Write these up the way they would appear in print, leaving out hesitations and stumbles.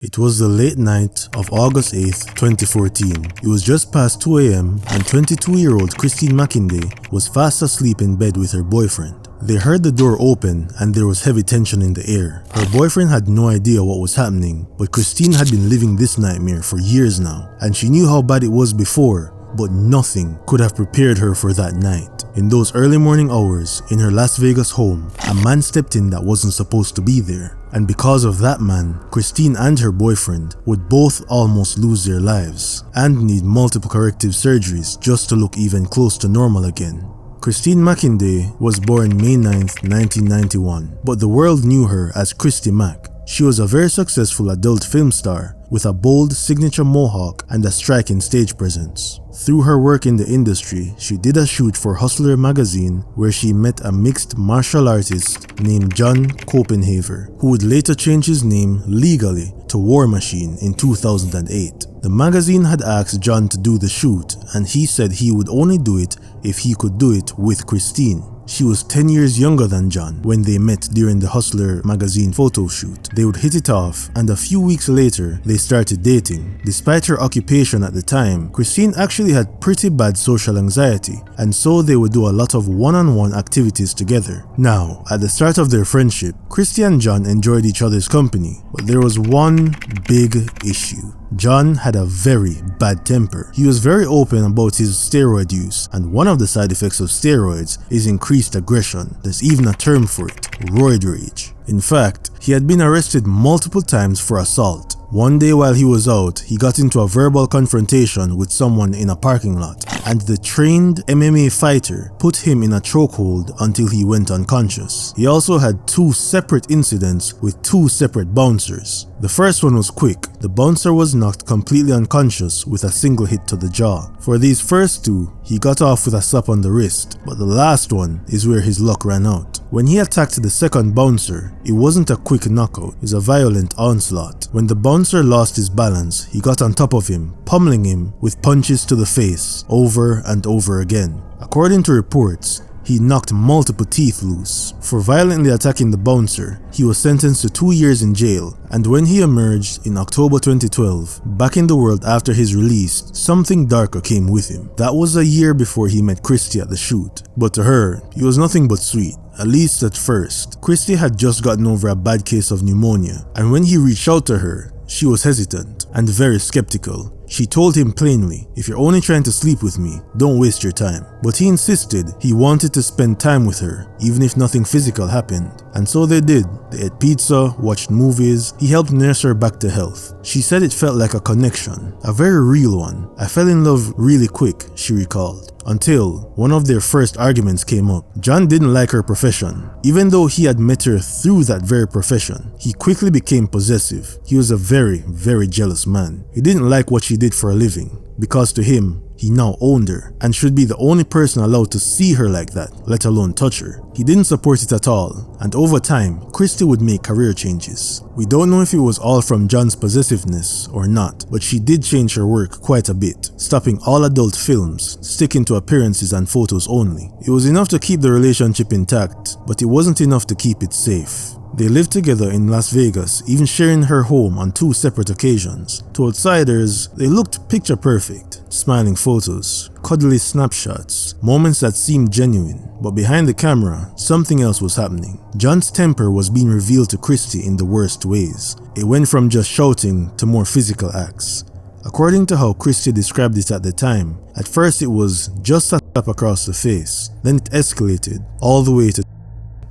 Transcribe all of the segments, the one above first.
It was the late night of August 8th, 2014. It was just past 2 a.m. and 22-year-old Christine Mackinday was fast asleep in bed with her boyfriend. They heard the door open and there was heavy tension in the air. Her boyfriend had no idea what was happening, but Christine had been living this nightmare for years now, and she knew how bad it was before, but nothing could have prepared her for that night. In those early morning hours, in her Las Vegas home, a man stepped in that wasn't supposed to be there. And because of that man, Christine and her boyfriend would both almost lose their lives and need multiple corrective surgeries just to look even close to normal again. Christine Mackinday was born May 9th, 1991, but the world knew her as Christy Mack. She was a very successful adult film star with a bold signature mohawk and a striking stage presence. Through her work in the industry, she did a shoot for Hustler magazine where she met a mixed martial artist named Jon Koppenhaver, who would later change his name legally to War Machine in 2008. The magazine had asked Jon to do the shoot, and he said he would only do it if he could do it with Christine. She was 10 years younger than Jon when they met during the Hustler magazine photo shoot. They would hit it off, and a few weeks later, they started dating. Despite her occupation at the time, Christine actually had pretty bad social anxiety, and so they would do a lot of one-on-one activities together. Now, at the start of their friendship, Christy and Jon enjoyed each other's company, but there was one big issue. Jon had a very bad temper. He was very open about his steroid use, and one of the side effects of steroids is increased aggression. There's even a term for it, roid rage. In fact, he had been arrested multiple times for assault. One day while he was out, he got into a verbal confrontation with someone in a parking lot, and the trained MMA fighter put him in a chokehold until he went unconscious. He also had two separate incidents with two separate bouncers. The first one was quick. The bouncer was knocked completely unconscious with a single hit to the jaw. For these first two, he got off with a slap on the wrist, but the last one is where his luck ran out. When he attacked the second bouncer, it wasn't a quick knockout, it was a violent onslaught. When the bouncer lost his balance, he got on top of him, pummeling him with punches to the face over and over again. According to reports, he knocked multiple teeth loose. For violently attacking the bouncer, he was sentenced to 2 years in jail, and when he emerged in October 2012, back in the world after his release, something darker came with him. That was a year before he met Christy at the shoot, but to her, he was nothing but sweet. At least at first. Christy had just gotten over a bad case of pneumonia, and when he reached out to her, she was hesitant and very skeptical. She told him plainly, "If you're only trying to sleep with me, don't waste your time." But he insisted he wanted to spend time with her, even if nothing physical happened. And so they did. They ate pizza, watched movies, he helped nurse her back to health. She said it felt like a connection, a very real one. "I fell in love really quick," she recalled. Until one of their first arguments came up. Jon didn't like her profession. Even though he had met her through that very profession, he quickly became possessive. He was a very, very jealous man. He didn't like what she did for a living, because to him, he now owned her and should be the only person allowed to see her like that, let alone touch her. He didn't support it at all, and over time, Christy would make career changes. We don't know if it was all from Jon's possessiveness or not, but she did change her work quite a bit, stopping all adult films, sticking to appearances and photos only. It was enough to keep the relationship intact, but it wasn't enough to keep it safe. They lived together in Las Vegas, even sharing her home on 2 separate occasions. To outsiders, they looked picture perfect. Smiling photos, cuddly snapshots, moments that seemed genuine. But behind the camera, something else was happening. Jon's temper was being revealed to Christy in the worst ways. It went from just shouting to more physical acts. According to how Christy described it at the time, at first it was just a slap across the face, then it escalated all the way to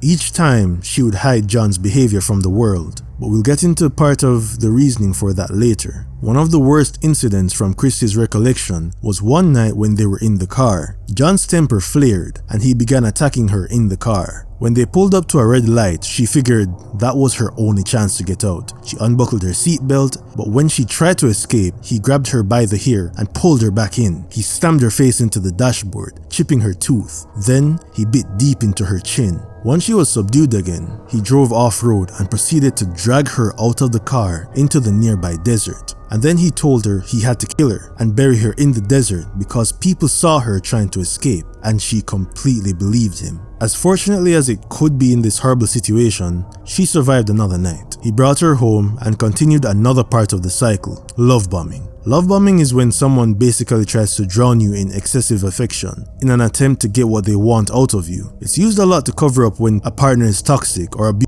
each time she would hide Jon's behavior from the world, but we'll get into part of the reasoning for that later. One of the worst incidents from Christy's recollection was one night when they were in the car. Jon's temper flared and he began attacking her in the car. When they pulled up to a red light, she figured that was her only chance to get out. She unbuckled her seatbelt, but when she tried to escape, he grabbed her by the hair and pulled her back in. He slammed her face into the dashboard, chipping her tooth. Then he bit deep into her chin. Once she was subdued again, he drove off-road and proceeded to drag her out of the car into the nearby desert. And then he told her he had to kill her and bury her in the desert because people saw her trying to escape, and she completely believed him. As fortunately as it could be in this horrible situation, she survived another night. He brought her home and continued another part of the cycle, love bombing. Love bombing is when someone basically tries to drown you in excessive affection in an attempt to get what they want out of you. It's used a lot to cover up when a partner is toxic or abusive,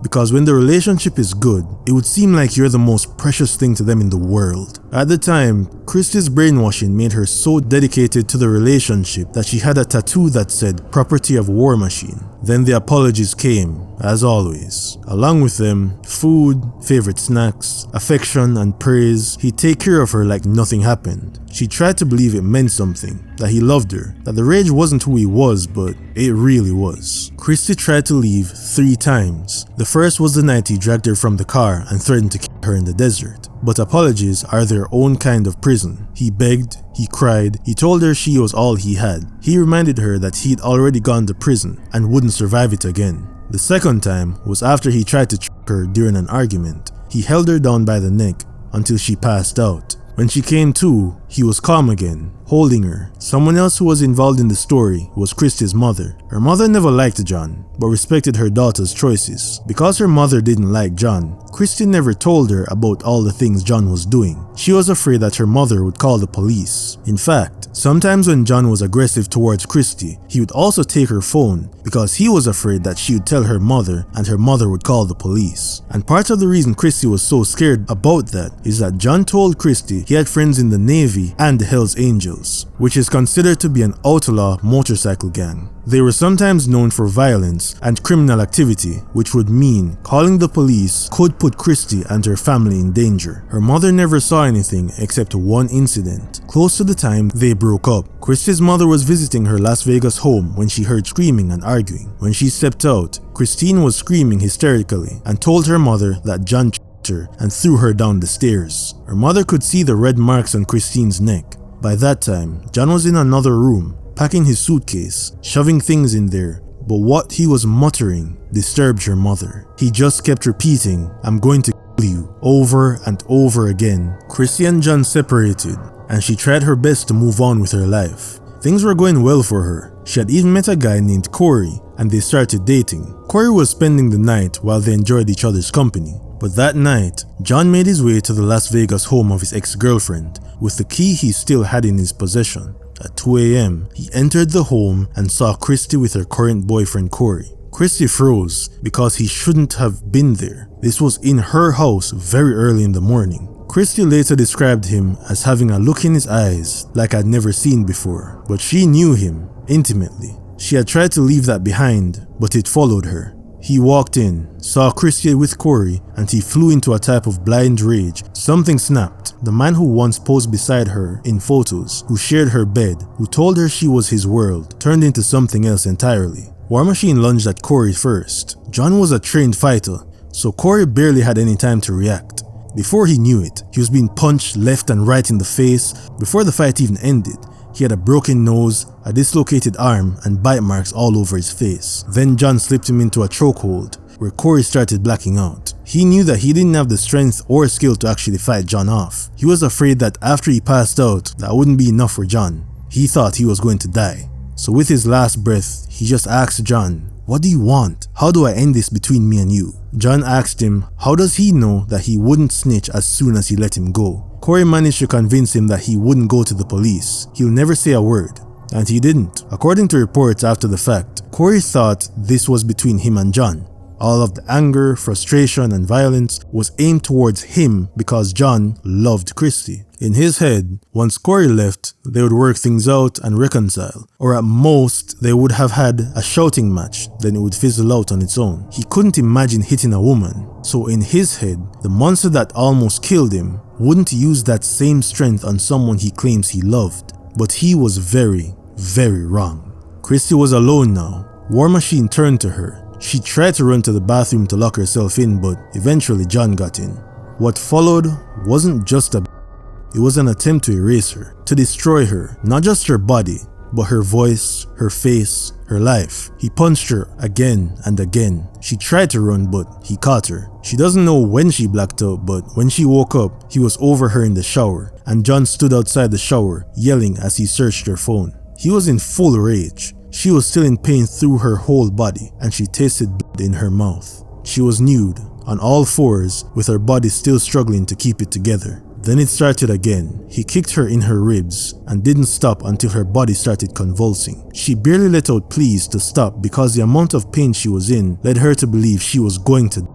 because when the relationship is good, it would seem like you're the most precious thing to them in the world. At the time, Christy's brainwashing made her so dedicated to the relationship that she had a tattoo that said "Property of War Machine." Then the apologies came, as always. Along with them, food, favorite snacks, affection and praise. He'd take care of her like nothing happened. She tried to believe it meant something, that he loved her, that the rage wasn't who he was, but it really was. Christy tried to leave 3 times. The first was the night he dragged her from the car and threatened to kill her in the desert. But apologies are their own kind of prison. He begged, he cried, he told her she was all he had. He reminded her that he'd already gone to prison and wouldn't survive it again. The second time was after he tried to choke her during an argument. He held her down by the neck until she passed out. When she came to, he was calm again, holding her. Someone else who was involved in the story was Christy's mother. Her mother never liked Jon, but respected her daughter's choices. Because her mother didn't like Jon, Christy never told her about all the things Jon was doing. She was afraid that her mother would call the police. In fact, sometimes when Jon was aggressive towards Christy, he would also take her phone because he was afraid that she would tell her mother and her mother would call the police. And part of the reason Christy was so scared about that is that Jon told Christy he had friends in the Navy and the Hells Angels, which is considered to be an outlaw motorcycle gang. They were sometimes known for violence and criminal activity, which would mean calling the police could put Christy and her family in danger. Her mother never saw anything except one incident. Close to the time they broke up, Christy's mother was visiting her Las Vegas home when she heard screaming and arguing. When she stepped out, Christine was screaming hysterically and told her mother that Jon choked her and threw her down the stairs. Her mother could see the red marks on Christine's neck. By that time, Jon was in another room, packing his suitcase, shoving things in there, but what he was muttering disturbed her mother. He just kept repeating, "I'm going to kill you," over and over again. Christy and Jon separated, and she tried her best to move on with her life. Things were going well for her. She had even met a guy named Corey, and they started dating. Corey was spending the night while they enjoyed each other's company. But that night, Jon made his way to the Las Vegas home of his ex-girlfriend with the key he still had in his possession. At 2 a.m., he entered the home and saw Christy with her current boyfriend Corey. Christy froze because he shouldn't have been there. This was in her house very early in the morning. Christy later described him as having a look in his eyes like I'd never seen before, but she knew him intimately. She had tried to leave that behind, but it followed her. He walked in, saw Christy with Corey, and he flew into a type of blind rage. Something snapped. The man who once posed beside her in photos, who shared her bed, who told her she was his world, turned into something else entirely. War Machine lunged at Corey first. Jon was a trained fighter, so Corey barely had any time to react. Before he knew it, he was being punched left and right in the face. Before the fight even ended, he had a broken nose, a dislocated arm, and bite marks all over his face. Then Jon slipped him into a chokehold, where Corey started blacking out. He knew that he didn't have the strength or skill to actually fight Jon off. He was afraid that after he passed out, that wouldn't be enough for Jon. He thought he was going to die. So with his last breath, he just asked Jon, "What do you want? How do I end this between me and you?" Jon asked him, how does he know that he wouldn't snitch as soon as he let him go? Corey managed to convince him that he wouldn't go to the police. He'll never say a word. And he didn't. According to reports after the fact, Corey thought this was between him and Jon. All of the anger, frustration, and violence was aimed towards him because Jon loved Christy. In his head, once Corey left, they would work things out and reconcile. Or at most, they would have had a shouting match, then it would fizzle out on its own. He couldn't imagine hitting a woman. So in his head, the monster that almost killed him wouldn't use that same strength on someone he claims he loved. But he was very, very wrong. Christy was alone now. War Machine turned to her. She tried to run to the bathroom to lock herself in, but eventually Jon got in. What followed wasn't just it was an attempt to erase her, to destroy her, not just her body, but her voice, her face, her life. He punched her again and again. She tried to run, but he caught her. She doesn't know when she blacked out, but when she woke up, he was over her in the shower, and Jon stood outside the shower, yelling as he searched her phone. He was in full rage. She was still in pain through her whole body, and she tasted blood in her mouth. She was nude, on all fours, with her body still struggling to keep it together. Then it started again. He kicked her in her ribs and didn't stop until her body started convulsing. She barely let out pleas to stop because the amount of pain she was in led her to believe she was going to die.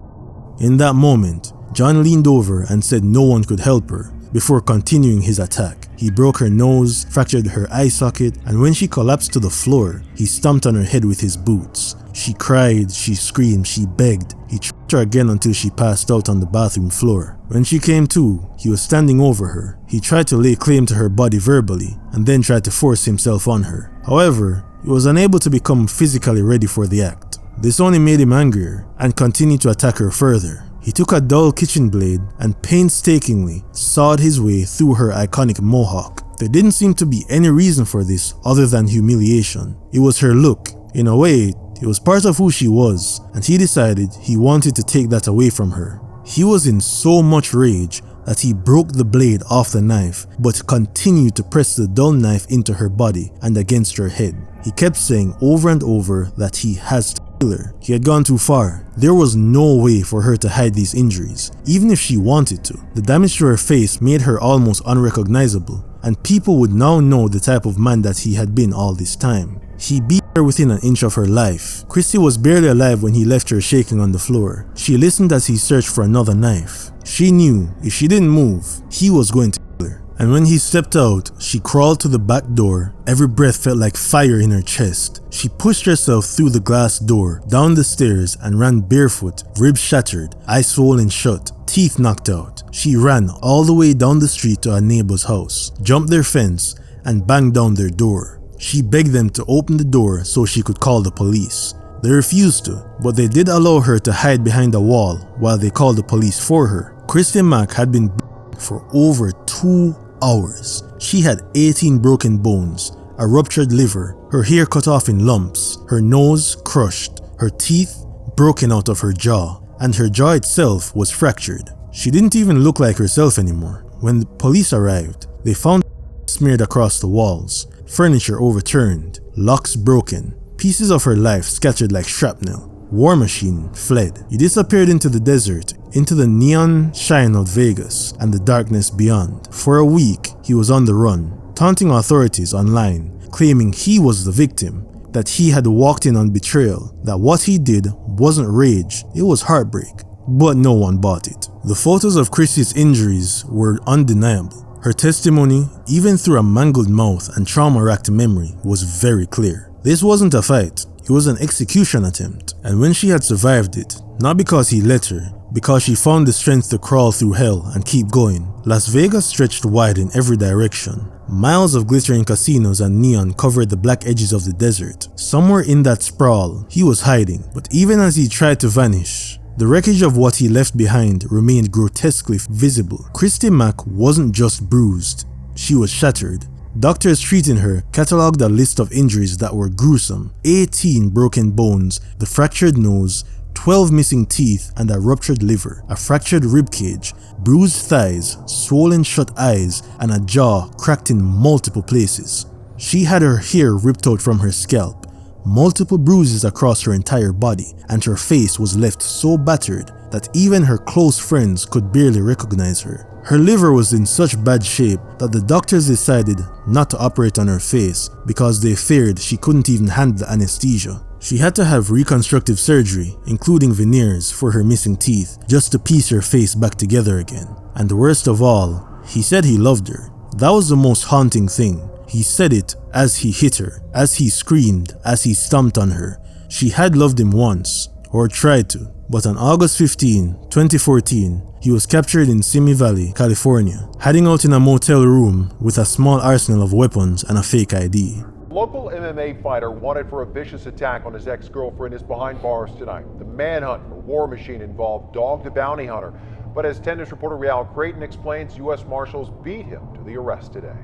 In that moment, Jon leaned over and said no one could help her before continuing his attack. He broke her nose, fractured her eye socket, and when she collapsed to the floor, he stomped on her head with his boots. She cried, she screamed, she begged. He tripped her again until she passed out on the bathroom floor. When she came to, he was standing over her. He tried to lay claim to her body verbally and then tried to force himself on her. However, he was unable to become physically ready for the act. This only made him angrier and continued to attack her further. He took a dull kitchen blade and painstakingly sawed his way through her iconic mohawk. There didn't seem to be any reason for this other than humiliation. It was her look. In a way, it was part of who she was, and he decided he wanted to take that away from her. He was in so much rage that he broke the blade off the knife, but continued to press the dull knife into her body and against her head. He kept saying over and over that he has to kill her. He had gone too far. There was no way for her to hide these injuries, even if she wanted to. The damage to her face made her almost unrecognizable, and people would now know the type of man that he had been all this time. He beat her within an inch of her life. Christy was barely alive when he left her shaking on the floor. She listened as he searched for another knife. She knew if she didn't move, he was going to kill her. And when he stepped out, she crawled to the back door. Every breath felt like fire in her chest. She pushed herself through the glass door, down the stairs, and ran barefoot, ribs shattered, eyes swollen shut, teeth knocked out. She ran all the way down the street to a neighbor's house, jumped their fence, and banged down their door. She begged them to open the door so she could call the police. They refused to, but they did allow her to hide behind a wall while they called the police for her. Christy Mack had been beaten for over 2 hours. She had 18 broken bones, a ruptured liver, her hair cut off in lumps, her nose crushed, her teeth broken out of her jaw, and her jaw itself was fractured. She didn't even look like herself anymore. When the police arrived, they found smeared across the walls, furniture overturned, locks broken, pieces of her life scattered like shrapnel. War Machine fled. He disappeared into the desert, into the neon shine of Vegas and the darkness beyond. For a week, he was on the run, taunting authorities online, claiming he was the victim, that he had walked in on betrayal, that what he did wasn't rage, it was heartbreak. But no one bought it. The photos of Christy's injuries were undeniable. Her testimony, even through a mangled mouth and trauma-racked memory, was very clear. This wasn't a fight, it was an execution attempt. And when she had survived it, not because he let her, because she found the strength to crawl through hell and keep going. Las Vegas stretched wide in every direction. Miles of glittering casinos and neon covered the black edges of the desert. Somewhere in that sprawl, he was hiding, but even as he tried to vanish, the wreckage of what he left behind remained grotesquely visible. Christy Mack wasn't just bruised, she was shattered. Doctors treating her catalogued a list of injuries that were gruesome: 18 broken bones, the fractured nose, 12 missing teeth and a ruptured liver, a fractured ribcage, bruised thighs, swollen shut eyes, and a jaw cracked in multiple places. She had her hair ripped out from her scalp, multiple bruises across her entire body, and her face was left so battered that even her close friends could barely recognize her. Her liver was in such bad shape that the doctors decided not to operate on her face because they feared she couldn't even handle the anesthesia. She had to have reconstructive surgery, including veneers for her missing teeth, just to piece her face back together again. And the worst of all, he said he loved her. That was the most haunting thing. He said it as he hit her, as he screamed, as he stomped on her. She had loved him once, or tried to, but on August 15, 2014, he was captured in Simi Valley, California, hiding out in a motel room with a small arsenal of weapons and a fake ID. Local MMA fighter wanted for a vicious attack on his ex-girlfriend is behind bars tonight. The manhunt for War Machine involved Dog the Bounty Hunter. But as 10 News reporter Real Creighton explains, U.S. Marshals beat him to the arrest today.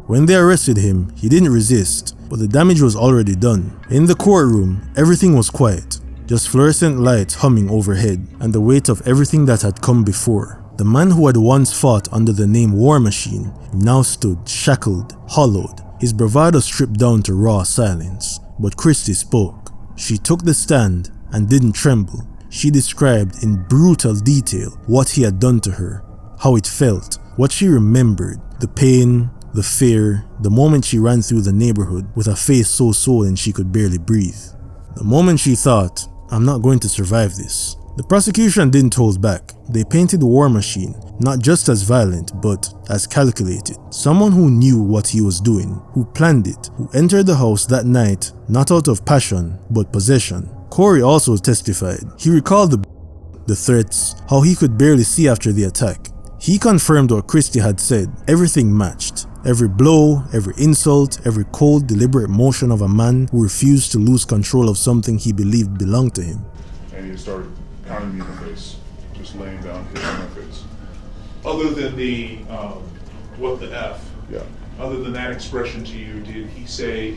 When they arrested him, he didn't resist, but the damage was already done. In the courtroom, everything was quiet, just fluorescent lights humming overhead and the weight of everything that had come before. The man who had once fought under the name War Machine now stood shackled, hollowed, his bravado stripped down to raw silence. But Christy spoke. She took the stand and didn't tremble. She described in brutal detail what he had done to her, how it felt, what she remembered, the pain, the fear, the moment she ran through the neighborhood with a face so swollen she could barely breathe. The moment she thought, I'm not going to survive this. The prosecution didn't hold back. They painted War Machine not just as violent, but as calculated. Someone who knew what he was doing, who planned it, who entered the house that night not out of passion, but possession. Corey also testified. He recalled the threats, how he could barely see after the attack. He confirmed what Christy had said. Everything matched. Every blow, every insult, every cold, deliberate motion of a man who refused to lose control of something he believed belonged to him. And he started pounding me in the face, just laying down, hitting my face. Other than the, what the F? Yeah. Other than that expression to you, did he say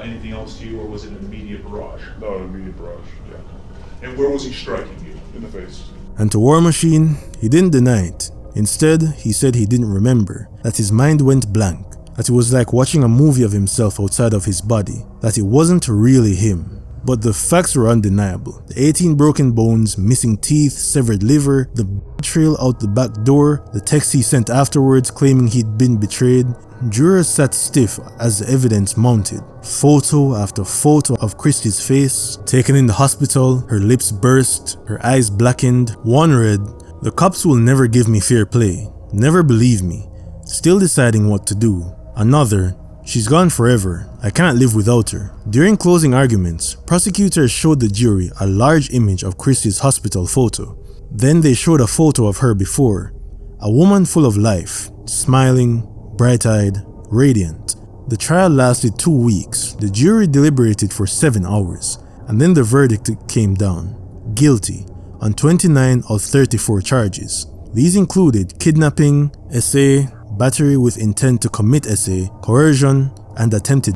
anything else to you, or was it an immediate barrage? No, an immediate barrage, yeah. And where was he striking you? In the face. And to War Machine, he didn't deny it. Instead, he said he didn't remember, that his mind went blank, that it was like watching a movie of himself outside of his body, that it wasn't really him. But the facts were undeniable. The 18 broken bones, missing teeth, severed liver, the trail out the back door, the text he sent afterwards claiming he'd been betrayed. Jurors sat stiff as the evidence mounted. Photo after photo of Christy's face, taken in the hospital, her lips burst, her eyes blackened. One read, "The cops will never give me fair play, never believe me, still deciding what to do." Another, "She's gone forever, I can't live without her." During closing arguments, prosecutors showed the jury a large image of Christy's hospital photo. Then they showed a photo of her before, a woman full of life, smiling, bright-eyed, radiant. The trial lasted 2 weeks. The jury deliberated for 7 hours, and then the verdict came down, guilty, on 29 of 34 charges. These included kidnapping, essay, battery with intent to commit essay, coercion, and attempted.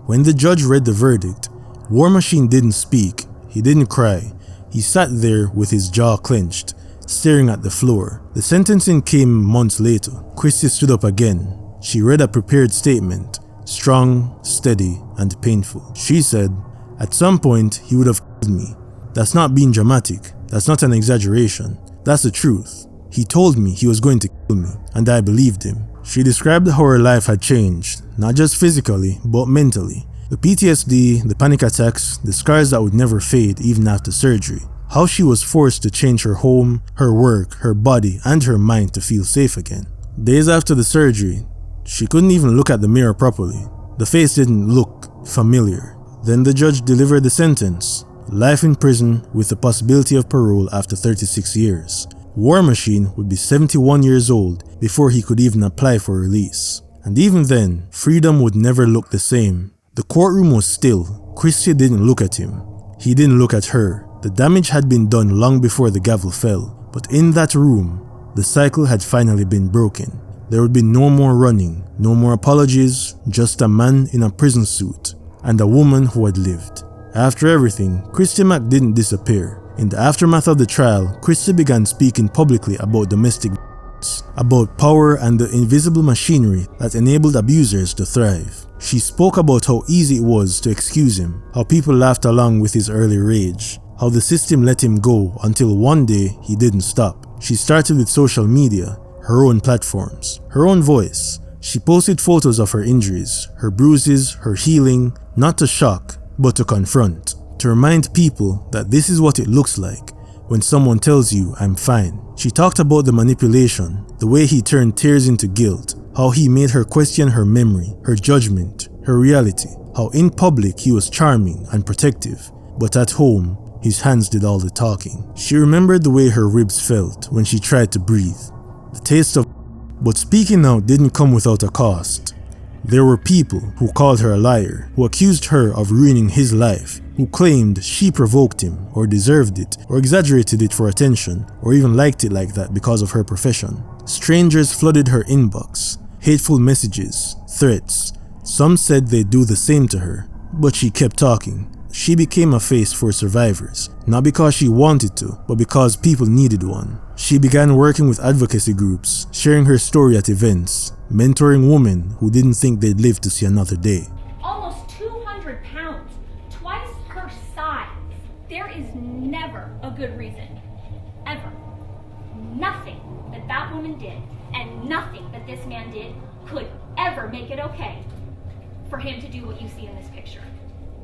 When the judge read the verdict, War Machine didn't speak, he didn't cry. He sat there with his jaw clenched, staring at the floor. The sentencing came months later. Christy stood up again. She read a prepared statement, strong, steady, and painful. She said, "At some point, he would have killed me. That's not being dramatic. That's not an exaggeration. That's the truth. He told me he was going to kill me, and I believed him." She described how her life had changed, not just physically, but mentally. The PTSD, the panic attacks, the scars that would never fade even after surgery. How she was forced to change her home, her work, her body, and her mind to feel safe again. Days after the surgery, she couldn't even look at the mirror properly. The face didn't look familiar. Then the judge delivered the sentence. Life in prison with the possibility of parole after 36 years. War Machine would be 71 years old before he could even apply for release. And even then, freedom would never look the same. The courtroom was still. Christy didn't look at him. He didn't look at her. The damage had been done long before the gavel fell. But in that room, the cycle had finally been broken. There would be no more running, no more apologies, just a man in a prison suit and a woman who had lived. After everything, Christy Mack didn't disappear. In the aftermath of the trial, Christy began speaking publicly about domestic violence, about power and the invisible machinery that enabled abusers to thrive. She spoke about how easy it was to excuse him, how people laughed along with his early rage, how the system let him go until one day he didn't stop. She started with social media, her own platforms, her own voice. She posted photos of her injuries, her bruises, her healing, not to shock, but to confront, to remind people that this is what it looks like when someone tells you, "I'm fine." She talked about the manipulation, the way he turned tears into guilt, how he made her question her memory, her judgment, her reality, how in public he was charming and protective, but at home, his hands did all the talking. She remembered the way her ribs felt when she tried to breathe, the taste of. But speaking out didn't come without a cost. There were people who called her a liar, who accused her of ruining his life, who claimed she provoked him, or deserved it, or exaggerated it for attention, or even liked it like that because of her profession. Strangers flooded her inbox, hateful messages, threats. Some said they'd do the same to her, but she kept talking. She became a face for survivors, not because she wanted to, but because people needed one. She began working with advocacy groups, sharing her story at events, mentoring women who didn't think they'd live to see another day. Almost 200 pounds, twice her size. There is never a good reason, ever. Nothing that woman did and nothing that this man did could ever make it okay for him to do what you see in this picture.